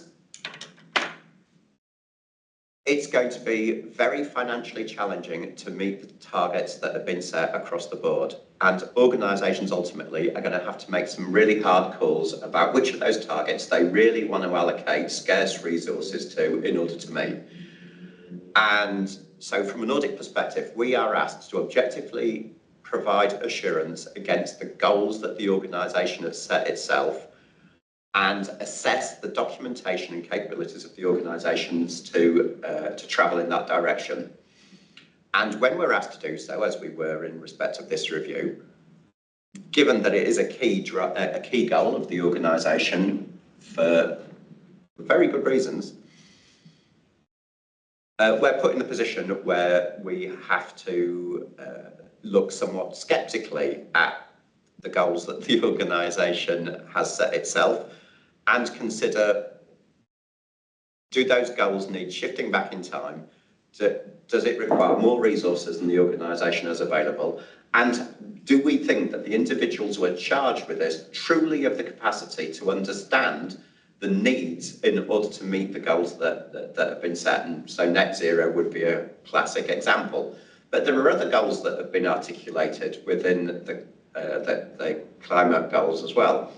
it's going to be very financially challenging to meet the targets that have been set across the board. And organisations ultimately are going to have to make some really hard calls about which of those targets they really want to allocate scarce resources to in order to meet. And so from an audit perspective, we are asked to objectively provide assurance against the goals that the organisation has set itself and assess the documentation and capabilities of the organisations to travel in that direction. And when we're asked to do so, as we were in respect of this review, given that it is a key goal of the organisation for very good reasons, we're put in the position where we have to look somewhat sceptically at the goals that the organisation has set itself and consider, do those goals need shifting back in time? Does it require more resources than the organisation has available? And do we think that the individuals who are charged with this truly have the capacity to understand the needs in order to meet the goals that have been set? And so net zero would be a classic example. But there are other goals that have been articulated within the climate goals as well.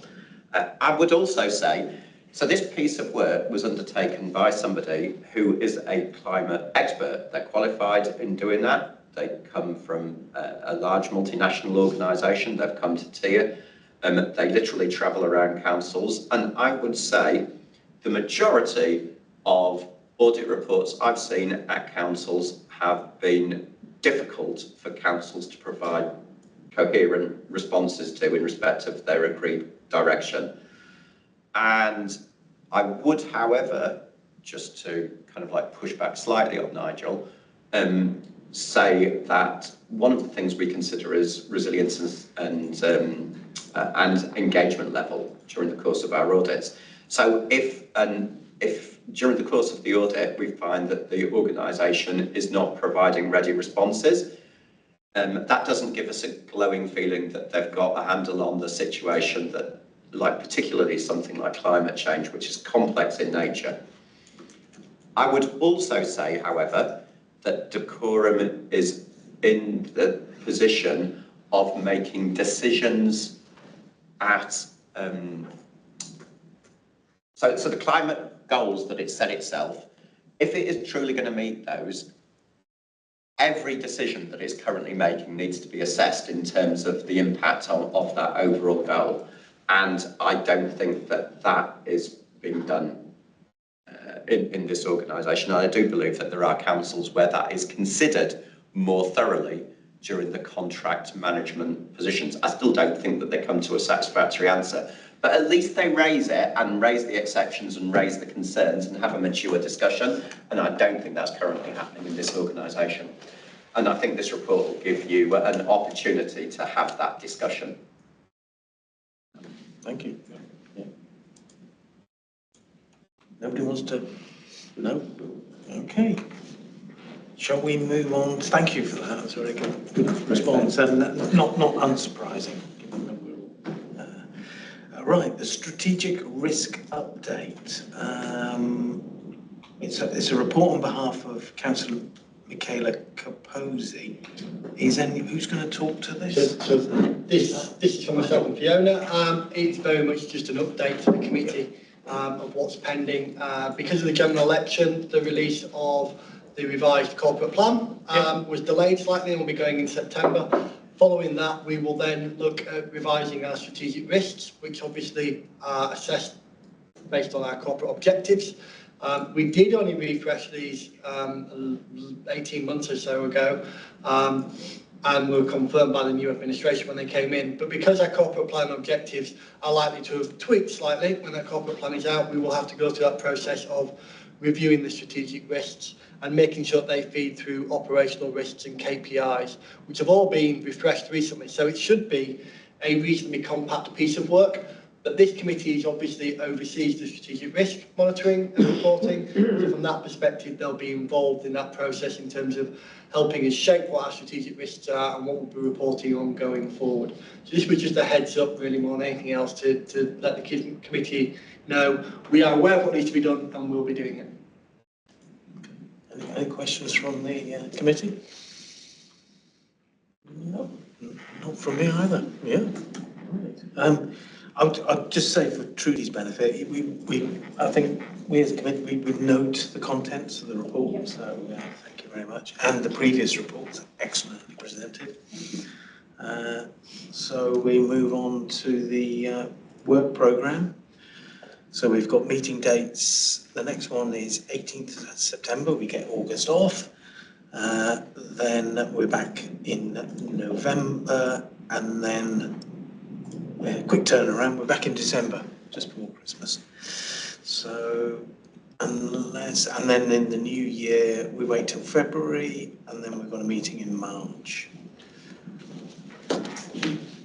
I would also say So this piece of work was undertaken by somebody who is a climate expert. They're qualified in doing that. They come from a large multinational organisation. They've come to TIA. They literally travel around councils. And I would say the majority of audit reports I've seen at councils have been difficult for councils to provide coherent responses to in respect of their agreed direction. And I would, however, just to kind of like push back slightly on Nigel, say that one of the things we consider is resilience and engagement level during the course of our audits. So if during the course of the audit we find that the organisation is not providing ready responses, that doesn't give us a glowing feeling that they've got a handle on the situation, that, like particularly something like climate change, which is complex in nature. I would also say, however, that Decorum is in the position of making decisions at so the climate goals that it set itself, if it is truly going to meet those, every decision that it's currently making needs to be assessed in terms of the impact of that overall goal. And I don't think that that is being done in this organisation. I do believe that there are councils where that is considered more thoroughly during the contract management positions. I still don't think that they come to a satisfactory answer, but at least they raise it and raise the exceptions and raise the concerns and have a mature discussion. And I don't think that's currently happening in this organisation. And I think this report will give you an opportunity to have that discussion. Thank you. Yeah. Nobody wants to? No? Okay. Shall we move on? Thank you for that. That's a very good response, and not unsurprising. Right, the strategic risk update. It's a report on behalf of Councillor Michaela Capozzi. Who's going to talk to this? So this is for myself and Fiona. It's very much just an update to the committee of what's pending. Because of the general election, the release of the revised corporate plan was delayed slightly and will be going in September. Following that, we will then look at revising our strategic risks, which obviously are assessed based on our corporate objectives. We did only refresh these 18 months or so ago, and were confirmed by the new administration when they came in. But because our corporate plan objectives are likely to have tweaked slightly when that corporate plan is out, we will have to go through that process of reviewing the strategic risks and making sure they feed through operational risks and KPIs, which have all been refreshed recently. So it should be a reasonably compact piece of work. But this committee obviously oversees the strategic risk monitoring and reporting. So from that perspective, they'll be involved in that process in terms of helping us shape what our strategic risks are and what we'll be reporting on going forward. So this was just a heads up really more than anything else to let the committee know we are aware of what needs to be done and we'll be doing it. Any questions from the committee? No, not from me either. Yeah. Right. I'll just say for Trudy's benefit, I think we as a committee, we note the contents of the report, so thank you very much. And the previous reports, excellently presented. So we move on to the work programme. So we've got meeting dates. The next one is 18th of September, we get August off. Then we're back in November, and then quick turnaround, we're back in December, just before Christmas. So, and then in the new year, we wait till February, and then we've got a meeting in March.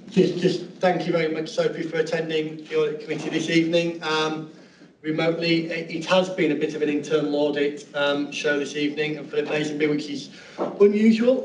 Just thank you very much, Sophie, for attending the audit committee this evening. Remotely, it has been a bit of an internal audit show this evening, and for the Lazenby, which is unusual.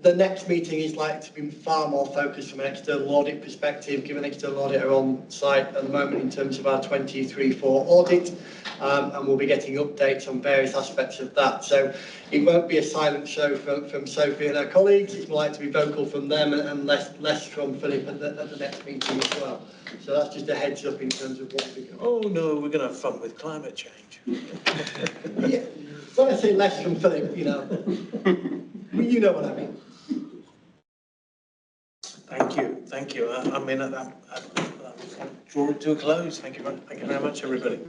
The next meeting is likely to be far more focused from an external audit perspective, given external auditor on site at the moment in terms of our 23-4 audit, and we'll be getting updates on various aspects of that. So it won't be a silent show from Sophie and her colleagues. It's more likely to be vocal from them and less from Philip at the next meeting as well. So that's just a heads up in terms of what we're going to. Oh no, we're going to have fun with climate change. Yeah, when I say less from Philip, you know, you know what I mean. Thank you. I mean, draw it to a close. Thank you very much, everybody.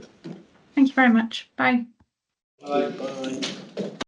Thank you very much. Bye. Bye. Bye.